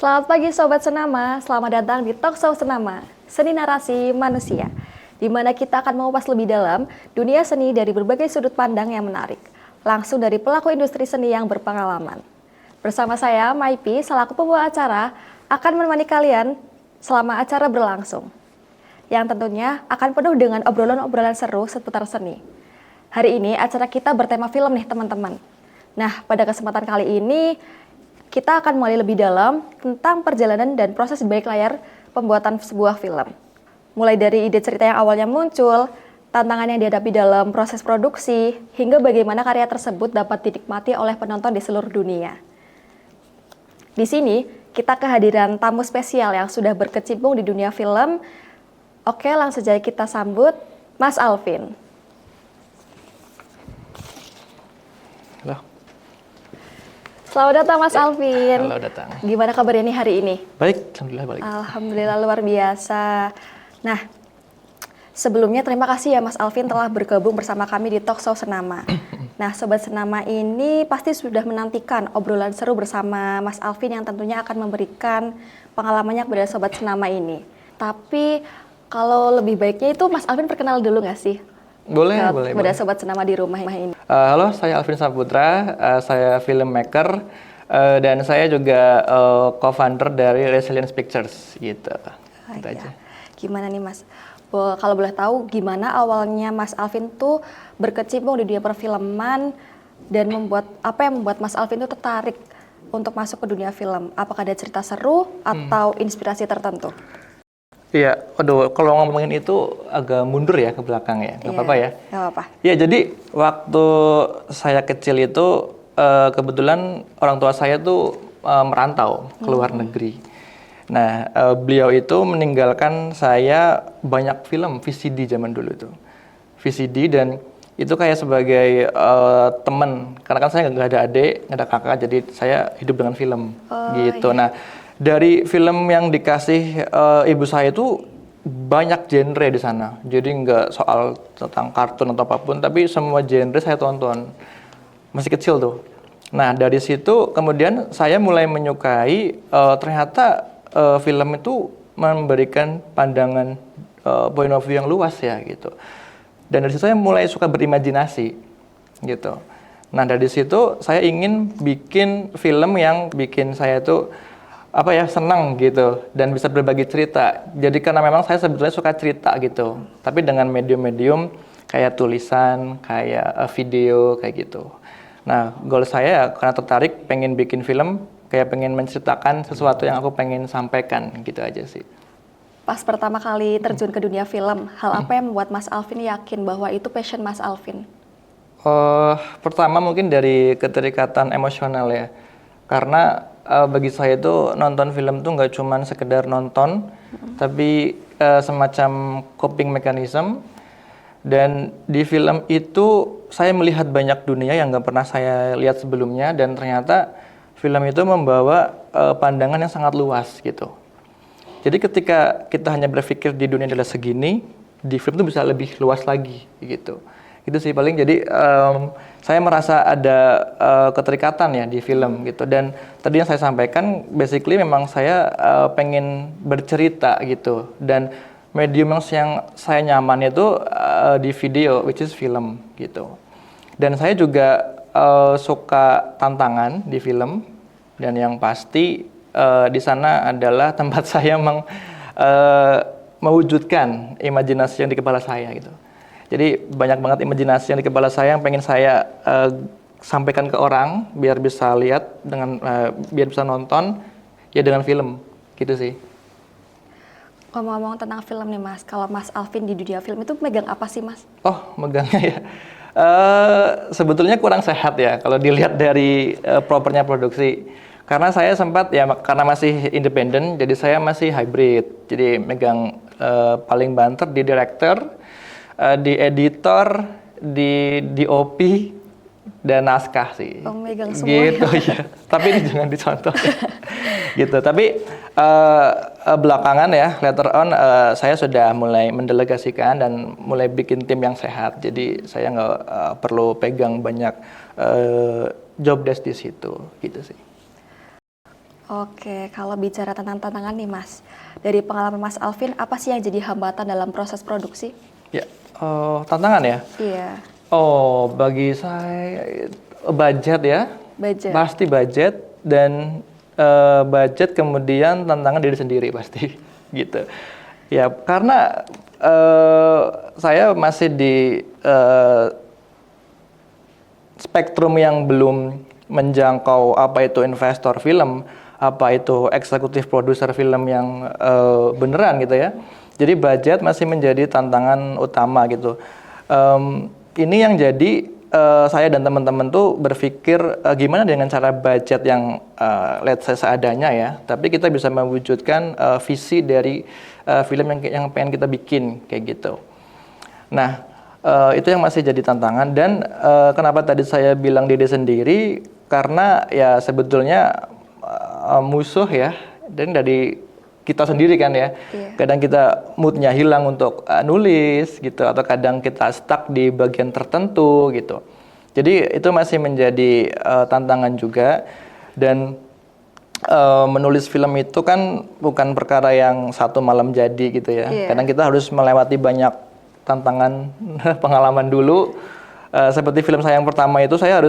Selamat pagi Sobat Senama, selamat datang di Talkshow Senama, Seni Narasi Manusia, di mana kita akan mengupas lebih dalam dunia seni dari berbagai sudut pandang yang menarik, langsung dari pelaku industri seni yang berpengalaman. Bersama saya, Maipi, selaku pembawa acara, akan menemani kalian selama acara berlangsung, yang tentunya akan penuh dengan obrolan-obrolan seru seputar seni. Hari ini acara kita bertema film nih teman-teman. Nah, pada kesempatan kali ini, kita akan mulai lebih dalam tentang perjalanan dan proses di balik layar pembuatan sebuah film. Mulai dari ide cerita yang awalnya muncul, tantangan yang dihadapi dalam proses produksi, hingga bagaimana karya tersebut dapat dinikmati oleh penonton di seluruh dunia. Di sini, kita kehadiran tamu spesial yang sudah berkecimpung di dunia film. Oke, langsung saja kita sambut Mas Alvin. Halo. Selamat datang Mas Alvin. Halo, datang. Gimana kabarnya nih hari ini? Baik, alhamdulillah baik. Alhamdulillah luar biasa. Nah, sebelumnya terima kasih ya Mas Alvin telah bergabung bersama kami di Talkshow Senama. Nah, Sobat Senama ini pasti sudah menantikan obrolan seru bersama Mas Alvin yang tentunya akan memberikan pengalamannya kepada Sobat Senama ini. Tapi kalau lebih baiknya itu Mas Alvin perkenal dulu nggak sih? Boleh. Kepada Sobat Senama di rumah ini. Halo, saya Alvin Saputra, saya filmmaker, dan saya juga co-founder dari Resilience Pictures, gitu. Gitu Ya. aja. Gimana nih Mas? Kalau boleh tahu, gimana awalnya Mas Alvin tuh berkecimpung di dunia perfilman dan apa yang membuat Mas Alvin tuh tertarik untuk masuk ke dunia film? Apakah ada cerita seru atau inspirasi tertentu? Iya, aduh, kalau ngomongin itu agak mundur ya ke belakang ya, nggak apa-apa ya? Nggak apa-apa. Ya, jadi waktu saya kecil itu kebetulan orang tua saya tuh merantau ke luar negeri. Nah, beliau itu meninggalkan saya banyak film VCD zaman dulu itu. VCD, dan itu kayak sebagai teman, karena kan saya nggak ada adik, nggak ada kakak, jadi saya hidup dengan film gitu. Iya. Nah, dari film yang dikasih ibu saya itu banyak genre di sana. Jadi nggak soal tentang kartun atau apapun, tapi semua genre saya tonton. Masih kecil tuh. Nah, dari situ kemudian saya mulai menyukai ternyata film itu memberikan pandangan point of view yang luas ya gitu. Dan dari situ saya mulai suka berimajinasi gitu. Nah, dari situ saya ingin bikin film yang bikin saya tuh senang gitu dan bisa berbagi cerita. Jadi karena memang saya sebetulnya suka cerita gitu, tapi dengan medium-medium kayak tulisan, kayak video kayak gitu. Nah, goal saya karena tertarik pengen bikin film, kayak pengen menceritakan sesuatu yang aku pengen sampaikan gitu aja sih. Pas pertama kali terjun ke dunia film, hal apa yang membuat Mas Alvin yakin bahwa itu passion Mas Alvin? Pertama mungkin dari keterikatan emosional ya, karena bagi saya itu nonton film tuh nggak cuma sekedar nonton, tapi semacam coping mechanism. Dan di film itu saya melihat banyak dunia yang nggak pernah saya lihat sebelumnya, dan ternyata film itu membawa pandangan yang sangat luas gitu. Jadi ketika kita hanya berpikir di dunia adalah segini, di film itu bisa lebih luas lagi gitu. Itu sih paling. Jadi saya merasa ada keterikatan ya di film gitu. Dan tadi yang saya sampaikan basically memang saya pengen bercerita gitu, dan medium yang saya nyaman itu di video, which is film gitu. Dan saya juga suka tantangan di film, dan yang pasti di sana adalah tempat saya mewujudkan imajinasi yang di kepala saya gitu. Jadi banyak banget imajinasi yang di kepala saya yang pengen saya sampaikan ke orang biar bisa lihat biar bisa nonton ya dengan film gitu sih. Ngomong-ngomong tentang film nih Mas, kalau Mas Alvin di dunia film itu megang apa sih Mas? Oh, megangnya ya. Sebetulnya kurang sehat ya kalau dilihat dari propernya produksi. Karena saya sempat ya, karena masih independen, jadi saya masih hybrid. Jadi megang paling banter di director, di editor, di DOP, dan naskah sih. Oh, megang semua. Gitu ya. Tapi ini jangan dicontoh. Gitu. Tapi belakangan ya, later on saya sudah mulai mendelegasikan dan mulai bikin tim yang sehat. Jadi saya nggak perlu pegang banyak job desk di situ, gitu sih. Oke, kalau bicara tentang tantangan nih Mas, dari pengalaman Mas Alvin, apa sih yang jadi hambatan dalam proses produksi? Ya, tantangan ya. Iya, Oh, bagi saya budget ya, budget. pasti budget dan budget kemudian tantangan diri sendiri pasti gitu. Ya, karena saya masih di spektrum yang belum menjangkau apa itu investor film, apa itu eksekutif produser film yang beneran gitu ya. Jadi budget masih menjadi tantangan utama gitu. Ini yang jadi saya dan teman-teman tuh berpikir gimana dengan cara budget yang let's say seadanya ya, tapi kita bisa mewujudkan visi dari film yang pengen kita bikin kayak gitu. Nah, itu yang masih jadi tantangan dan kenapa tadi saya bilang diri sendiri karena ya sebetulnya musuh ya dan dari kita sendiri kan ya. Iya. Kadang kita moodnya hilang untuk nulis gitu atau kadang kita stuck di bagian tertentu gitu. Jadi itu masih menjadi tantangan juga dan menulis film itu kan bukan perkara yang satu malam jadi gitu ya. Iya. Kadang kita harus melewati banyak tantangan pengalaman dulu. Seperti film saya yang pertama itu saya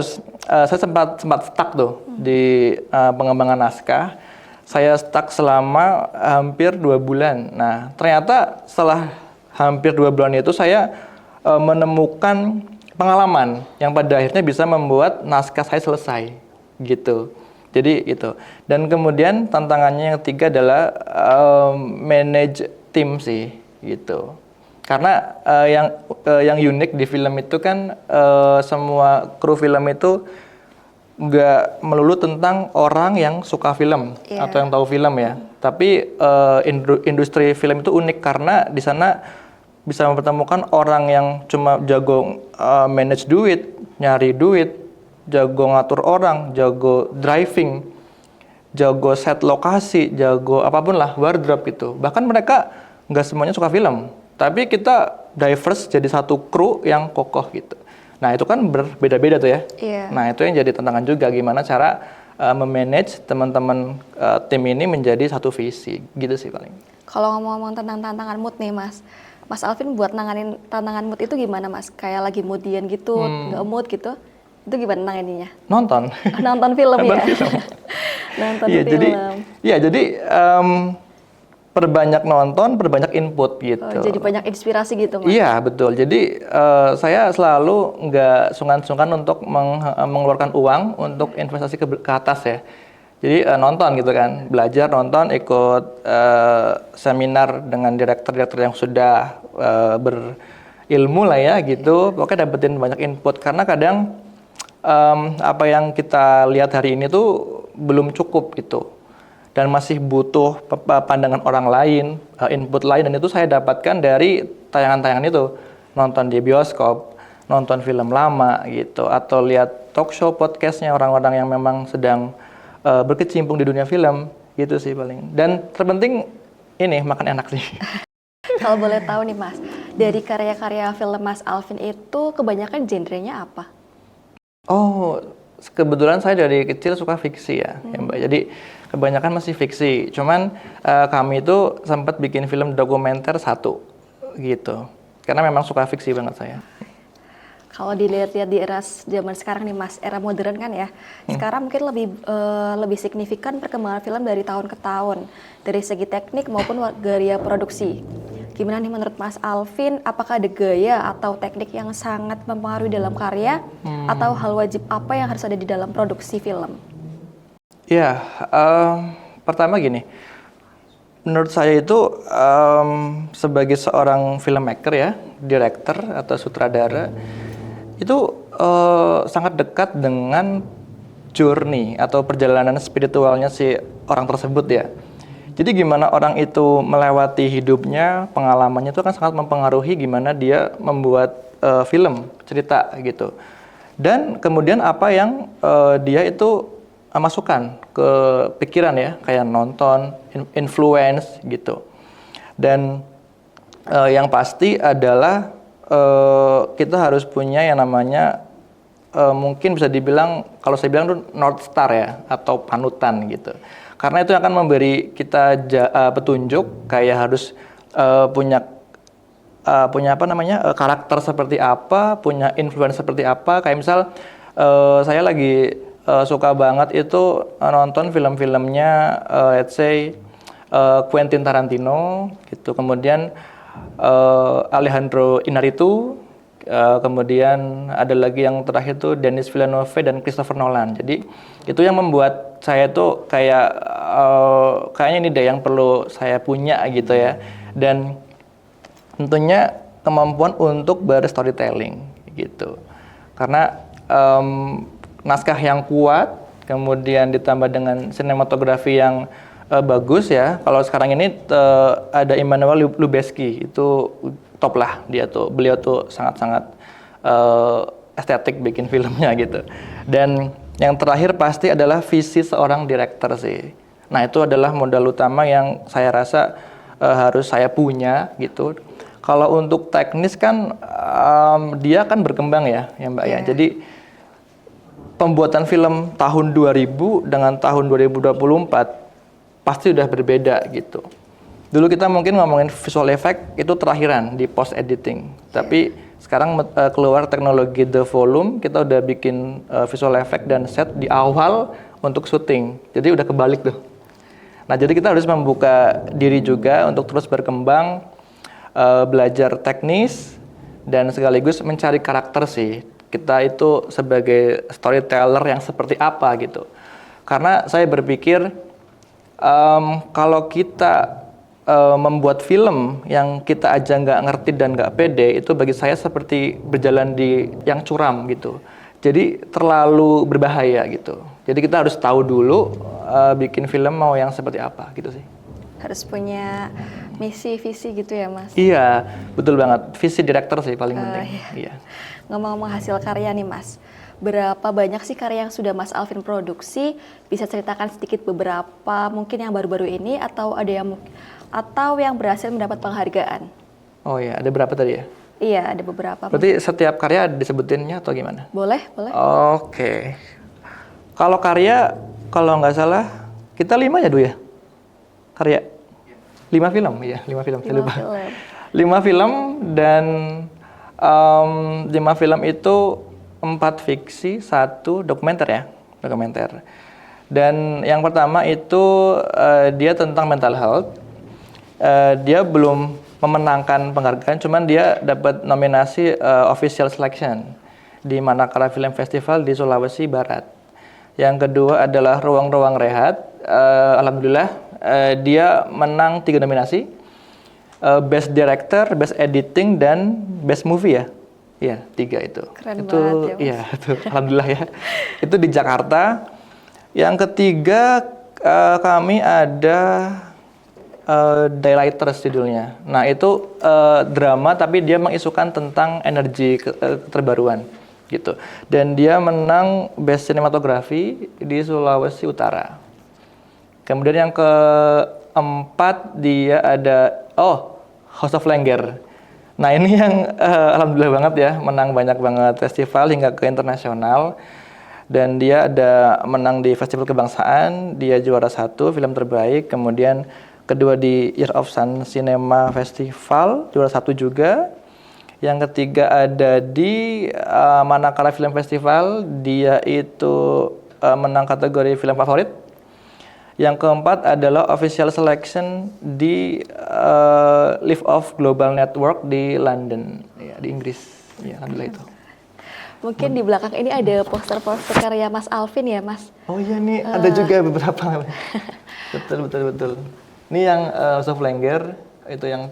sempat stuck tuh di pengembangan naskah. Saya stuck selama hampir 2 bulan. Nah, ternyata setelah hampir 2 bulan itu saya menemukan pengalaman yang pada akhirnya bisa membuat naskah saya selesai gitu. Jadi itu. Dan kemudian tantangannya yang ketiga adalah manage tim sih gitu. Karena yang unik di film itu kan semua kru film itu nggak melulu tentang orang yang suka film atau yang tahu film ya. Tapi industri film itu unik karena di sana bisa mempertemukan orang yang cuma jago manage duit, nyari duit, jago ngatur orang, jago driving, jago set lokasi, jago apapun lah, wardrobe gitu. Bahkan mereka nggak semuanya suka film. Tapi kita diverse jadi satu kru yang kokoh gitu. Nah itu kan berbeda-beda tuh ya. Iya. Nah itu yang jadi tantangan juga gimana cara memanage teman-teman tim ini menjadi satu visi gitu sih paling. Kalau ngomong-ngomong tentang tantangan mood nih Mas, Mas Alvin buat nanganin tantangan mood itu gimana Mas? Kayak lagi moodian gitu, nggak mood gitu, itu gimana nanganinnya? Nonton. Nonton film Nonton ya? film. Nonton Iya film. jadi perbanyak nonton, perbanyak input gitu. Oh, jadi banyak inspirasi gitu Mas? Iya betul. Jadi saya selalu nggak sungkan-sungkan untuk mengeluarkan uang untuk investasi ke atas ya. Jadi nonton gitu kan, belajar nonton, ikut seminar dengan direktur-direktur yang sudah berilmu lah ya gitu. Pokoknya dapetin banyak input karena kadang apa yang kita lihat hari ini tuh belum cukup gitu. Dan masih butuh pandangan orang lain, input lain, dan itu saya dapatkan dari tayangan-tayangan itu. Nonton di bioskop, nonton film lama gitu, atau lihat talk show, podcastnya orang-orang yang memang sedang berkecimpung di dunia film, gitu sih paling. Dan terpenting ini, makan enak sih. Kalau boleh tahu nih Mas, dari karya-karya film Mas Alvin itu kebanyakan genrenya apa? Oh, kebetulan saya dari kecil suka fiksi ya Mbak. Jadi kebanyakan masih fiksi. Cuman kami itu sempat bikin film dokumenter 1 gitu. Karena memang suka fiksi banget saya. Kalau dilihat-lihat di era zaman sekarang nih Mas, era modern kan ya. Sekarang mungkin lebih signifikan perkembangan film dari tahun ke tahun, dari segi teknik maupun gaya produksi. Gimana nih menurut Mas Alvin, apakah ada gaya atau teknik yang sangat mempengaruhi dalam karya atau hal wajib apa yang harus ada di dalam produksi film? Ya, pertama gini, menurut saya itu sebagai seorang filmmaker ya, director atau sutradara, itu sangat dekat dengan journey atau perjalanan spiritualnya si orang tersebut ya. Jadi gimana orang itu melewati hidupnya, pengalamannya itu kan sangat mempengaruhi gimana dia membuat film, cerita gitu. Dan kemudian apa yang dia itu masukkan ke pikiran ya, kayak nonton, influence gitu. Dan yang pasti adalah kita harus punya yang namanya mungkin bisa dibilang, kalau saya bilang itu North Star ya, atau panutan gitu. Karena itu akan memberi kita petunjuk kayak harus punya apa namanya, karakter seperti apa, punya influence seperti apa. Kayak misal saya lagi suka banget itu nonton film-filmnya let's say Quentin Tarantino gitu, kemudian Alejandro Inarritu, kemudian ada lagi yang terakhir tuh Denis Villeneuve dan Christopher Nolan. Jadi itu yang membuat saya tuh kayak kayaknya ini deh yang perlu saya punya gitu ya. Dan tentunya kemampuan untuk ber-storytelling gitu. Karena naskah yang kuat, kemudian ditambah dengan sinematografi yang bagus ya. Kalau sekarang ini ada Emmanuel Lubezki, itu top lah dia tuh. Beliau tuh sangat-sangat estetik bikin filmnya gitu. Dan yang terakhir pasti adalah visi seorang director sih. Nah itu adalah modal utama yang saya rasa harus saya punya gitu. Kalau untuk teknis kan dia kan berkembang ya Mbak ya. Jadi pembuatan film tahun 2000 dengan tahun 2024 pasti udah berbeda gitu. Dulu kita mungkin ngomongin visual effect itu terakhiran di post editing. Tapi sekarang keluar teknologi The Volume, kita udah bikin visual effect dan set di awal untuk syuting. Jadi udah kebalik tuh. Nah, jadi kita harus membuka diri juga untuk terus berkembang, belajar teknis dan sekaligus mencari karakter sih. Kita itu sebagai storyteller yang seperti apa gitu. Karena saya berpikir kalau kita membuat film yang kita aja nggak ngerti dan nggak pede, itu bagi saya seperti berjalan di yang curam gitu. Jadi terlalu berbahaya gitu. Jadi kita harus tahu dulu bikin film mau yang seperti apa gitu sih. Harus punya misi, visi gitu ya Mas? Iya, betul banget. Visi director sih paling penting. Iya. Ngomong-ngomong hasil karya nih Mas, berapa banyak sih karya yang sudah Mas Alvin produksi? Bisa ceritakan sedikit beberapa mungkin yang baru-baru ini atau ada yang berhasil mendapat penghargaan? Oh iya, ada berapa tadi ya? Iya, ada beberapa. Berarti setiap karya disebutinnya atau gimana? Boleh, boleh. Oke. Kalau karya, kalau nggak salah, kita 5 ya, Du ya? Karya? 5 film, iya, 5 film. 5 film. 5 film dan 5 film itu 4 fiksi, 1 dokumenter ya, dokumenter. Dan yang pertama itu dia tentang mental health. Dia belum memenangkan penghargaan, cuman dia dapat nominasi official selection di Manakara Film Festival di Sulawesi Barat. Yang kedua adalah Ruang-Ruang Rehat. Alhamdulillah dia menang 3 nominasi. Best Director, Best Editing, dan Best Movie ya. Iya, 3 itu. Keren itu, banget ya Mas. Iya, itu alhamdulillah ya. Itu di Jakarta. Yang ketiga kami ada Daylighters judulnya. Nah itu drama tapi dia mengisukan tentang energi keterbaruan gitu. Dan dia menang Best Cinematography di Sulawesi Utara. Kemudian yang keempat dia ada House of Lengger. Nah ini yang alhamdulillah banget ya, menang banyak banget festival hingga ke internasional. Dan dia ada menang di Festival Kebangsaan, dia juara 1 film terbaik. Kemudian kedua di Year of Sun Cinema Festival, juara 1 juga. Yang ketiga ada di Manakara Film Festival, dia itu menang kategori film favorit. Yang keempat adalah official selection di Live Off Global Network di London, ya, di Inggris. Ya, alhamdulillah itu. Mungkin di belakang ini ada poster-poster karya Mas Alvin ya Mas? Oh iya nih, ada juga beberapa. Betul. Ini yang House of Lengger, itu yang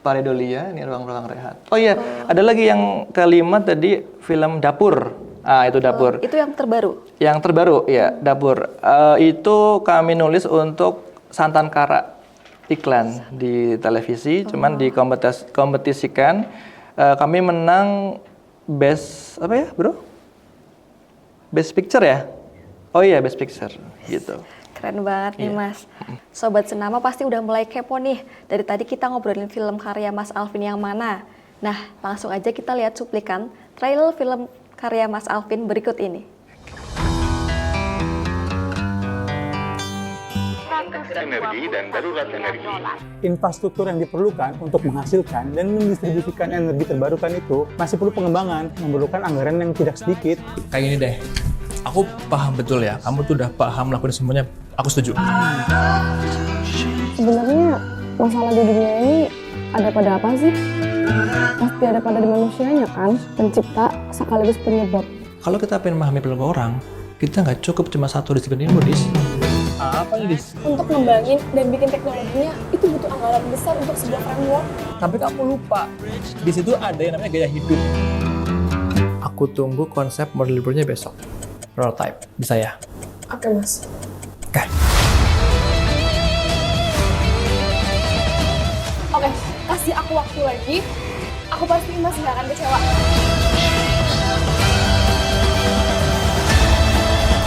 Pareidolia, ini Ruang-Ruang Rehat. Oh iya, ada lagi yang kelima tadi film Dapur. Itu Dapur. Itu yang terbaru? Yang terbaru, ya, Dapur. Itu kami nulis untuk Santan Kara iklan di televisi, cuman dikompetisikan. Kami menang Best apa ya, Bro? Best Picture ya? Oh iya, Best Picture gitu. Keren banget nih Mas. Sobat Senama pasti udah mulai kepo nih. Dari tadi kita ngobrolin film karya Mas Alvin yang mana. Nah, langsung aja kita lihat cuplikan trailer film karya Mas Alvin berikut ini. Energi dan darurat energi. Infrastruktur yang diperlukan untuk menghasilkan dan mendistribusikan energi terbarukan itu masih perlu pengembangan, memerlukan anggaran yang tidak sedikit. Kayak gini deh, aku paham betul ya, kamu tuh udah paham lakuin semuanya, aku setuju. Sebenarnya masalah di dunia ini ada pada apa sih? Pasti ada pada di manusianya kan, pencipta sekaligus penyebab. Kalau kita pengen memahami perilaku orang, kita nggak cukup cuma satu disiplin ilmu, Dis. Apa ini, Dis? Untuk ngembangin dan bikin teknologinya itu butuh anggaran besar untuk sebuah framework. Tapi kamu lupa, di situ ada yang namanya gaya hidup. Aku tunggu konsep model liburnya besok. Prototype, bisa ya? Oke, Mas. Oke. Oke, kasih aku waktu lagi. Aku pasti Mas nggak akan kecewa.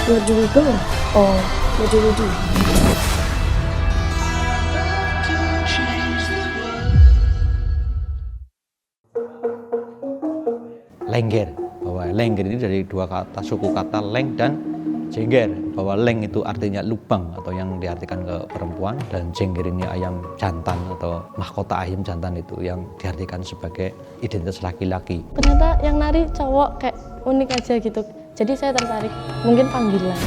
Where do we go? Oh, what do we do? Lengger, bahwa lengger ini dari dua kata, suku kata leng dan jengger, bahwa leng itu artinya lubang atau yang diartikan ke perempuan, dan jengger ini ayam jantan atau mahkota ayam jantan itu yang diartikan sebagai identitas laki-laki. Ternyata yang nari cowok kayak unik aja gitu, jadi saya tertarik, mungkin panggilan.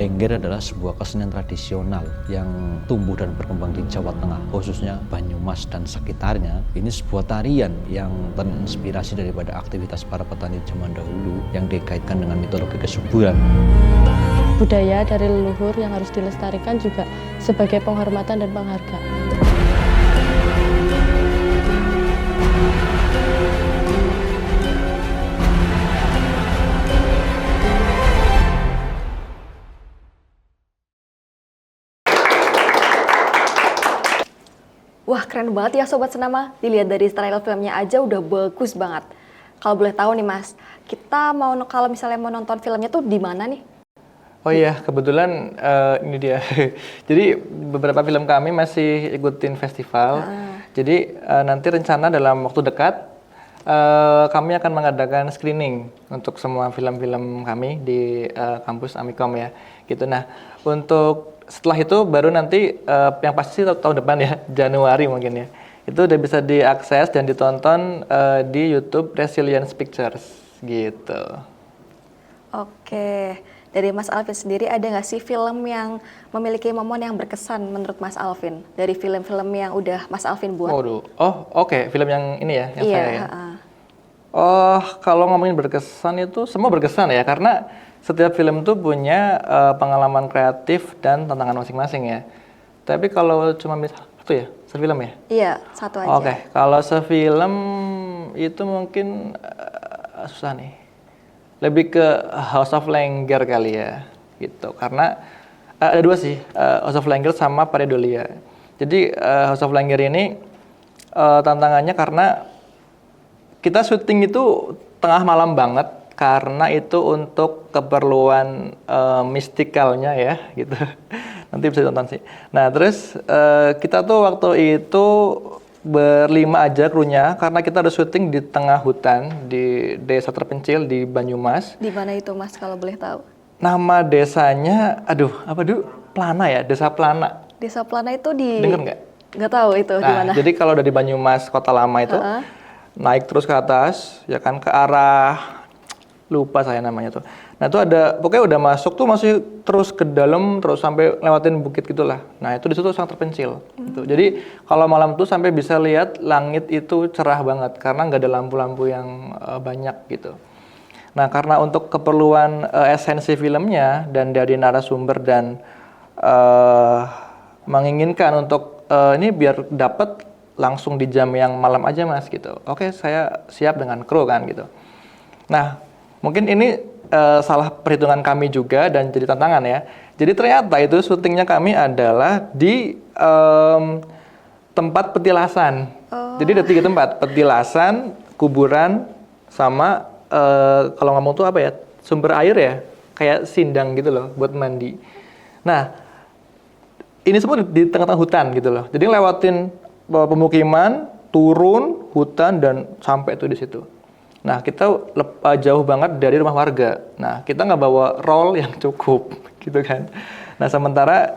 Lengger adalah sebuah kesenian tradisional yang tumbuh dan berkembang di Jawa Tengah, khususnya Banyumas dan sekitarnya. Ini sebuah tarian yang terinspirasi daripada aktivitas para petani zaman dahulu yang dikaitkan dengan mitologi kesuburan. Budaya dari leluhur yang harus dilestarikan juga sebagai penghormatan dan penghargaan. Wah, keren banget ya Sobat Senama. Dilihat dari trailer filmnya aja udah bagus banget. Kalau boleh tahu nih Mas, kita mau kalau misalnya mau nonton filmnya tuh di mana nih? Oh iya, kebetulan ini dia. Jadi beberapa film kami masih ikutin festival. Jadi nanti rencana dalam waktu dekat kami akan mengadakan screening untuk semua film-film kami di kampus Amikom ya. Gitu. Nah, untuk setelah itu baru nanti yang pasti tahun depan ya, Januari mungkin ya. Itu udah bisa diakses dan ditonton di YouTube Resilience Pictures gitu. Oke, dari Mas Alvin sendiri ada nggak sih film yang memiliki momen yang berkesan menurut Mas Alvin? Dari film-film yang udah Mas Alvin buat? Waduh, oke. Film yang ini ya, yang Iya, saya ya. Oh, kalau ngomongin berkesan itu semua berkesan ya, karena setiap film tuh punya pengalaman kreatif dan tantangan masing-masing ya. Tapi kalau cuma satu ya, sefilm ya? Iya, satu aja. Oke, kalau sefilm itu mungkin susah nih. Lebih ke House of Lengger kali ya, gitu. Karena ada dua sih, House of Lengger sama Pareidolia. Jadi House of Lengger ini tantangannya karena kita syuting itu tengah malam banget, karena itu untuk keperluan mistikalnya ya, gitu. Nanti bisa ditonton sih. Nah, terus kita tuh waktu itu berlima aja krunya, karena kita harus syuting di tengah hutan di desa terpencil di Banyumas. Di mana itu Mas kalau boleh tahu? Nama desanya, Plana ya, Desa Plana. Desa Plana itu di... Dengar nggak? Nggak tahu itu di mana. Nah, jadi kalau dari Banyumas Kota Lama itu naik terus ke atas, ya kan, ke arah lupa saya namanya tuh. Nah itu ada, pokoknya udah masuk tuh masih terus ke dalam, terus sampai lewatin bukit gitulah. Nah itu di situ sangat terpencil. Gitu. Jadi kalau malam tuh sampai bisa lihat langit itu cerah banget karena nggak ada lampu-lampu yang banyak gitu. Nah karena untuk keperluan esensi filmnya dan dari narasumber dan menginginkan untuk ini biar dapat langsung di jam yang malam aja Mas gitu. Oke, saya siap dengan kru kan gitu. Nah, mungkin ini salah perhitungan kami juga dan jadi tantangan ya. Jadi ternyata itu syutingnya kami adalah di tempat petilasan. Jadi ada 3 tempat, petilasan, kuburan, sama kalau ngomong tuh apa ya, sumber air ya, kayak sindang gitu loh buat mandi. Nah, ini semua di tengah-tengah hutan gitu loh. Jadi lewatin pemukiman, turun, hutan, dan sampai tuh di situ. Nah, kita jauh banget dari rumah warga. Nah, kita nggak bawa roll yang cukup, gitu kan. Nah, sementara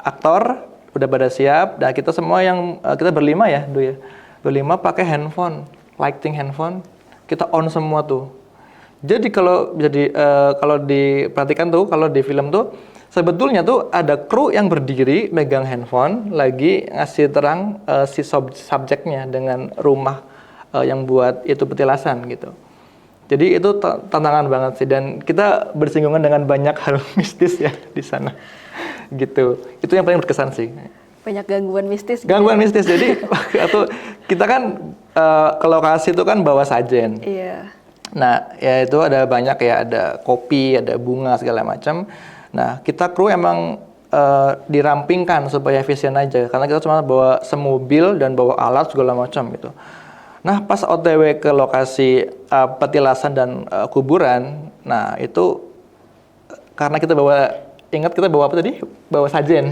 aktor udah pada siap. Nah, kita semua kita berlima ya, Du ya. Berlima pakai handphone, lighting handphone. Kita on semua tuh. Jadi kalau diperhatikan tuh, kalau di film tuh, sebetulnya tuh ada kru yang berdiri megang handphone lagi ngasih terang si subjeknya dengan rumah yang buat itu petilasan gitu. Jadi itu tantangan banget sih, dan kita bersinggungan dengan banyak hal mistis ya di sana. Gitu. Itu yang paling berkesan sih. Banyak gangguan mistis. Gangguan mistis. Jadi atau kita kan ke lokasi itu kan bawa sajen. Iya. Nah, ya itu ada banyak ya, ada kopi, ada bunga segala macam. Nah, kita kru emang dirampingkan supaya efisien aja, karena kita cuma bawa semobil dan bawa alat segala macam gitu. Nah, pas OTW ke lokasi petilasan dan kuburan, nah itu karena kita ingat kita bawa apa tadi? Bawa sajen.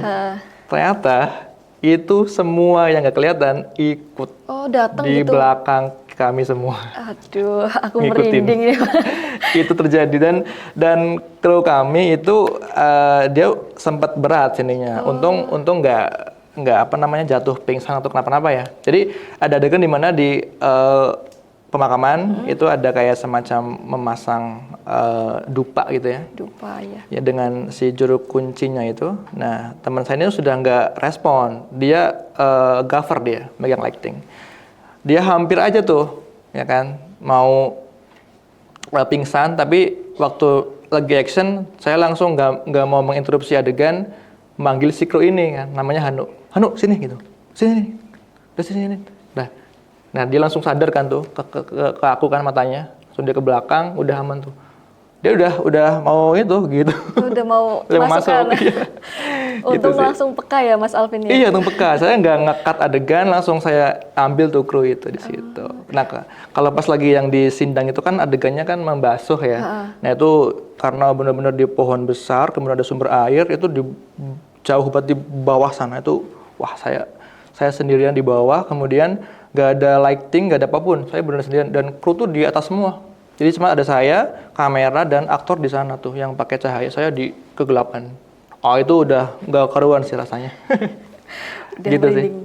Ternyata itu semua yang nggak kelihatan ikut Datang di gitu. belakang kami semua. Aduh, aku Ngikutin. merinding nih. Itu terjadi dan kru kami itu dia sempat berat sininya. Untung nggak jatuh pingsan atau kenapa-napa ya. Jadi ada adegan di mana di pemakaman itu ada kayak semacam memasang dupa gitu ya. Dupa ya. Ya dengan si juru kuncinya itu. Nah, teman saya ini sudah nggak respon. Dia gaffer dia, megang lighting. Dia hampir aja tuh, ya kan, mau pingsan, tapi waktu lagi action, saya langsung nggak mau menginterupsi adegan, manggil si kru ini kan, namanya Hanu, sini gitu, sini, udah sini. Nah dia langsung sadar kan tuh, ke aku kan matanya, langsung dia ke belakang, udah aman tuh. Dia udah mau itu gitu. Udah mau Udah mau masuk kan. iya. Untung Gitu sih. langsung peka ya Mas Alvin ya. Iya, untung peka. Saya nggak nge-cut adegan, langsung saya ambil tuh kru itu di situ. Nah, kalau pas lagi yang di Sindang itu kan adegannya kan membasuh ya. Nah, itu karena benar-benar di pohon besar, kemudian ada sumber air, itu di jauh banget di bawah sana itu, wah saya sendirian di bawah, kemudian nggak ada lighting, nggak ada apapun. Saya benar sendirian dan kru tuh di atas semua. Jadi cuma ada saya, kamera, dan aktor di sana tuh yang pakai cahaya. Saya di kegelapan. Oh, itu udah nggak karuan sih rasanya. Udah Gitu sih. merinding.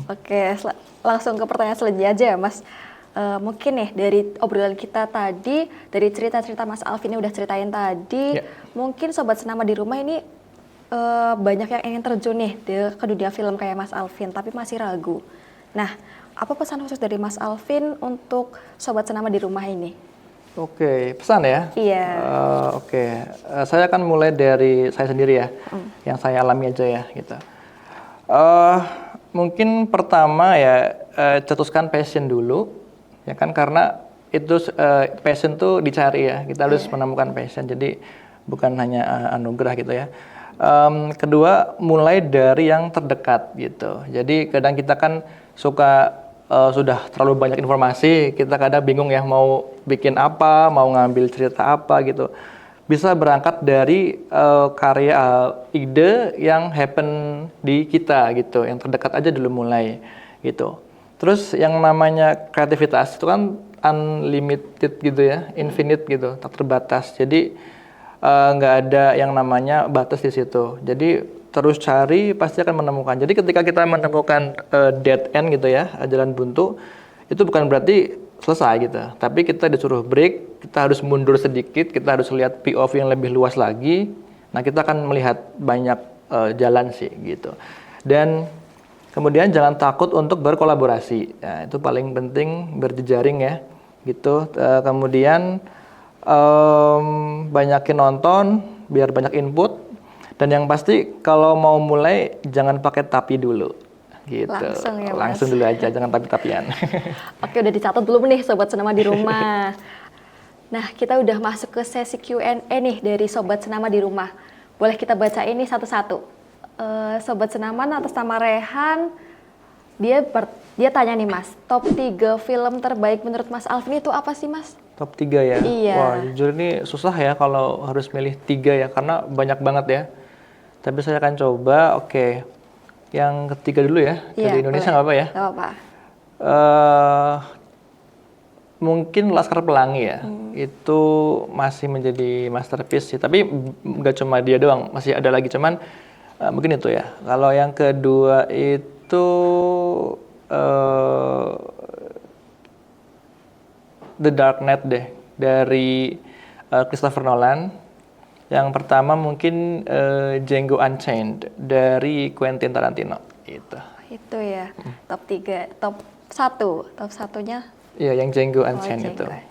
Oke, langsung ke pertanyaan selanjutnya aja ya Mas. Mungkin nih dari obrolan kita tadi, dari cerita-cerita Mas Alvin yang udah ceritain tadi, mungkin Sobat Senama di rumah ini banyak yang ingin terjun nih ke dunia film kayak Mas Alvin, tapi masih ragu. Nah, apa pesan khusus dari Mas Alvin untuk Sobat Senama di rumah ini? Oke, pesan ya? Iya. Oke, saya akan mulai dari saya sendiri ya, yang saya alami aja ya gitu. Mungkin pertama ya cetuskan passion dulu, ya kan, karena itu passion tuh dicari ya, kita harus menemukan passion, jadi bukan hanya anugerah gitu ya. Kedua, mulai dari yang terdekat gitu. Jadi kadang kita kan suka sudah terlalu banyak informasi, kita kadang bingung ya mau bikin apa, mau ngambil cerita apa gitu. Bisa berangkat dari karya ide yang happen di kita gitu, yang terdekat aja dulu mulai gitu. Terus yang namanya kreativitas itu kan unlimited gitu ya, infinite gitu, tak terbatas. Jadi nggak ada yang namanya batas di situ. Jadi terus cari, pasti akan menemukan. Jadi ketika kita menemukan dead end gitu ya, jalan buntu, itu bukan berarti selesai gitu. Tapi kita disuruh break, kita harus mundur sedikit, kita harus lihat POV yang lebih luas lagi. Nah, kita akan melihat banyak jalan sih gitu. Dan kemudian jangan takut untuk berkolaborasi. Nah, itu paling penting, berjejaring ya gitu. Kemudian banyakin nonton biar banyak input. Dan yang pasti kalau mau mulai jangan pakai tapi dulu gitu. Langsung ya, Mas. Langsung dulu aja, jangan tapi-tapian. Oke, udah dicatat belum nih Sobat Senama di rumah. Nah, kita udah masuk ke sesi Q&A nih dari Sobat Senama di rumah. Boleh kita baca ini satu-satu. Sobat Senama atas nama Rehan, dia tanya nih Mas, top 3 film terbaik menurut Mas Alvin itu apa sih Mas? Top 3 ya? Iya. Wah, jujur ini susah ya kalau harus milih 3 ya, karena banyak banget ya. Tapi saya akan coba, oke. yang ketiga dulu ya, Iya, dari Indonesia boleh. nggak apa ya? Nggak apa-apa. Mungkin Laskar Pelangi ya, itu masih menjadi masterpiece sih. Tapi nggak cuma dia doang, masih ada lagi. Cuman mungkin itu ya. Kalau yang kedua itu The Dark Knight deh, dari Christopher Nolan. Yang pertama mungkin Django Unchained dari Quentin Tarantino. Itu. Itu ya, top 3, top 1. Top satunya. Iya, yang Django Unchained itu. Django.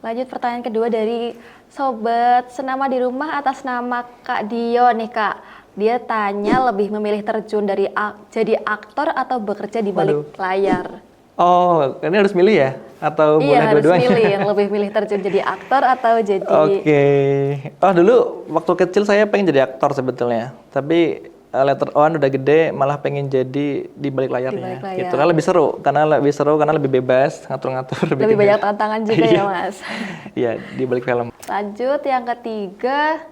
Lanjut pertanyaan kedua dari Sobat Senama di rumah atas nama Kak Dio nih Kak. Dia tanya lebih memilih terjun dari jadi aktor atau bekerja di balik layar. Oh, ini harus milih ya? Atau boleh Iya harus dua-duanya? milih, yang lebih milih terjun jadi aktor atau jadi... Oke. Oh dulu waktu kecil saya pengen jadi aktor sebetulnya. Tapi later on udah gede malah pengen jadi di balik layarnya. balik layar. Gitu. Karena lebih seru karena lebih bebas ngatur-ngatur. Lebih banyak tantangan juga ya Mas. Iya, di balik film. Lanjut yang ketiga,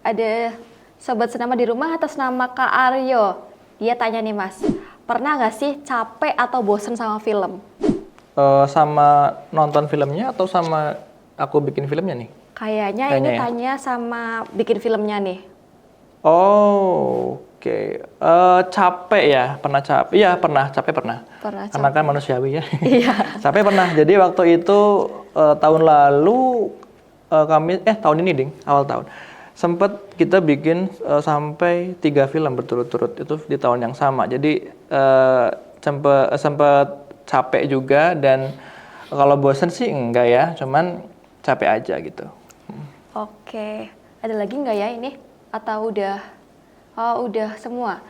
ada Sobat Senama di rumah atas nama Kak Aryo. Dia tanya nih Mas, pernah nggak sih capek atau bosen sama film? Sama nonton filmnya atau sama aku bikin filmnya nih? Kayaknya ini Kayaknya ya. tanya sama bikin filmnya nih. Oh, oke. Capek ya? Pernah capek? Iya, pernah. Capek pernah. Pernah Karena kan manusiawi ya. Iya. Capek pernah. Jadi waktu itu tahun lalu kami tahun ini ding, awal tahun. Sempat kita bikin sampai 3 film berturut-turut itu di tahun yang sama. Jadi sempat capek juga dan kalau bosen sih enggak ya, cuman capek aja gitu. Oke, ada lagi nggak ya ini? Atau udah? Oh udah semua.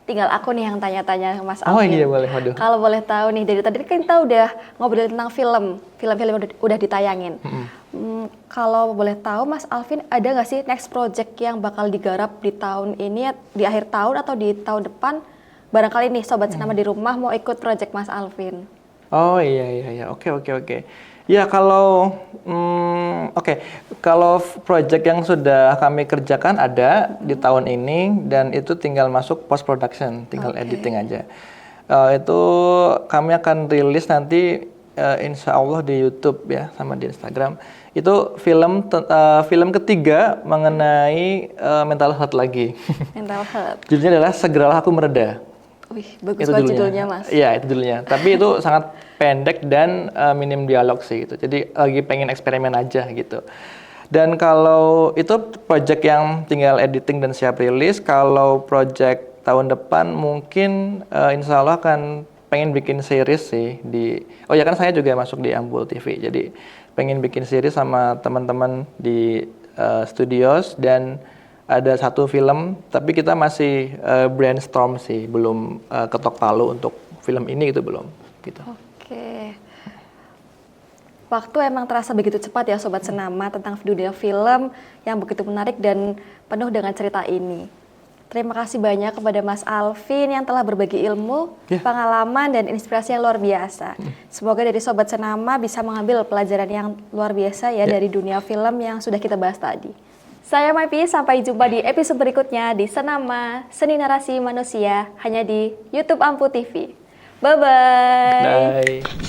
Tinggal aku nih yang tanya-tanya ke Mas Alvin. Oh iya boleh, waduh. Kalau boleh tahu nih, dari tadi kan kita udah ngobrol tentang film-film udah ditayangin. Kalau boleh tahu Mas Alvin, ada nggak sih next project yang bakal digarap di tahun ini, di akhir tahun atau di tahun depan? Barangkali nih Sobat Senama di rumah mau ikut project Mas Alvin. Oh iya. Oke. Ya kalau kalau project yang sudah kami kerjakan ada di tahun ini dan itu tinggal masuk post production, tinggal editing aja. Itu kami akan rilis nanti insya Allah di YouTube ya sama di Instagram. Itu film ketiga mengenai mental health lagi. Mental health. Judulnya adalah Segeralah Aku Mereda. Wih, bagus banget judulnya Mas. Iya, itu judulnya. Tapi itu sangat pendek dan minim dialog sih gitu. Jadi lagi pengen eksperimen aja gitu. Dan kalau itu project yang tinggal editing dan siap rilis, kalau project tahun depan mungkin insya Allah akan pengen bikin series sih di. Oh ya kan saya juga masuk di Ambul TV. Jadi pengen bikin series sama teman-teman di studios dan ada satu film, tapi kita masih brainstorm sih, belum ketok palu untuk film ini gitu belum. Gitu. Oke. Waktu emang terasa begitu cepat ya Sobat Senama tentang dunia film yang begitu menarik dan penuh dengan cerita ini. Terima kasih banyak kepada Mas Alvin yang telah berbagi ilmu, pengalaman, dan inspirasi yang luar biasa. Semoga dari Sobat Senama bisa mengambil pelajaran yang luar biasa ya dari dunia film yang sudah kita bahas tadi. Saya Maipi, sampai jumpa di episode berikutnya di Senama, Seni Narasi Manusia, hanya di YouTube Ampu TV. Bye-bye. Bye.